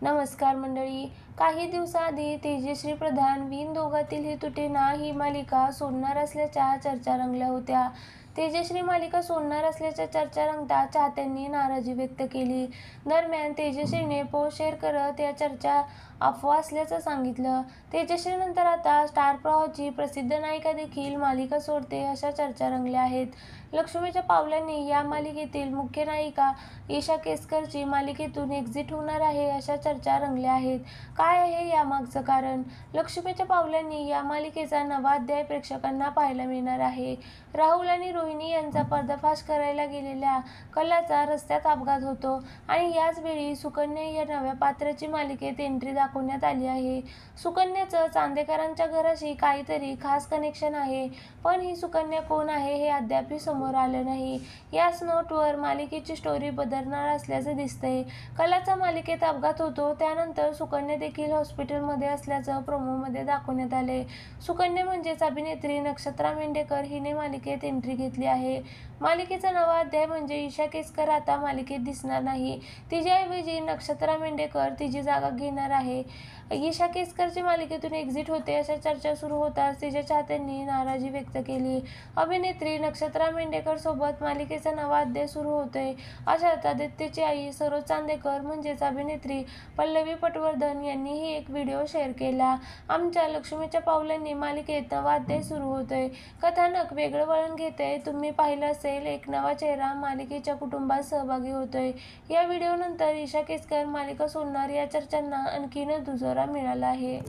नमस्कार मंडळी. काही दिवसाआधी तेजश्री प्रधान विण दोघातील हे तुटे ना ही मालिका सोडणार असल्याच्या चर्चा रंगल्या होत्या. तेजश्री मालिका सोडणार असल्याच्या चर्चा रंगता चाहत्यांनी नाराजी व्यक्त केली. दरम्यान तेजश्रीने पोस्ट शेअर करत या चर्चा अफवा असल्याचं सांगितलं. तेजश्रीनंतर आता स्टार प्रवाहाची प्रसिद्ध नायिका देखील मालिका सोडते अशा चर्चा रंगल्या आहेत. लक्ष्मीच्या पावलांनी या मालिकेतील मुख्य नायिका ईशा केसकरची मालिकेतून एक्झिट होणार आहे अशा चर्चा रंगल्या आहेत. काय आहे यामागचं कारण? लक्ष्मीच्या पावलांनी या मालिकेचा नवा अध्याय प्रेक्षकांना पाहायला मिळणार आहे. राहुल आणि रोहिणी यांचा पर्दाफाश करायला गेलेल्या कलाचा रस्त्यात अपघात होतो आणि याच वेळी सुकन्या या नव्या पात्राची मालिकेत एंट्री दाखवण्यात आली आहे. सुकन्याचं चांदेकरांच्या घराशी काहीतरी खास कनेक्शन आहे, पण ही सुकन्या कोण आहे हे अद्याप समोर आलं नाही. याच नोटवर मालिकेची स्टोरी बदलणार असल्याचं दिसतंय. कलाचा मालिकेत अपघात होतो त्यानंतर सुकन्या देखील हॉस्पिटलमध्ये असल्याचं प्रोमोमध्ये दाखवण्यात आले. सुकन्या म्हणजेच अभिनेत्री नक्षत्रा मेंढेकर हिने मालिकेत एंट्री घेतली आहे. मालिकेचा नवा अध्याय म्हणजे ईशा केसकर आता मालिकेत दिसणार नाही. तिच्याऐवजी नक्षत्रा मेंढेकर तिची जागा घेणार आहे. ईशा केसकरची मालिकेतून एक्झिट होते अशा चर्चा सुरू होताच तिच्या चाहत्यांनी नाराजी व्यक्त केली. अभिनेत्री नक्षत्रा मेंढेकर सोबत मालिकेचा नवा अध्याय सुरू होतोय अशात आदित्यची आई सरोज चांदेकर म्हणजेच अभिनेत्री पल्लवी पटवर्धन यांनीही एक व्हिडिओ शेअर केला. आमच्या लक्ष्मीच्या पावलांनी मालिकेत नवा अध्याय सुरू होतोय. कथानक वेगळं वळण घेतंय. तुम्ही पाहिलं असेल एक नवा चेहरा मालिकेच्या कुटुंबात सहभागी होतोय. या व्हिडिओनंतर ईशा केसकर मालिका सोडणार या चर्चांना आणखीन दुजोरा मिळाला आहे.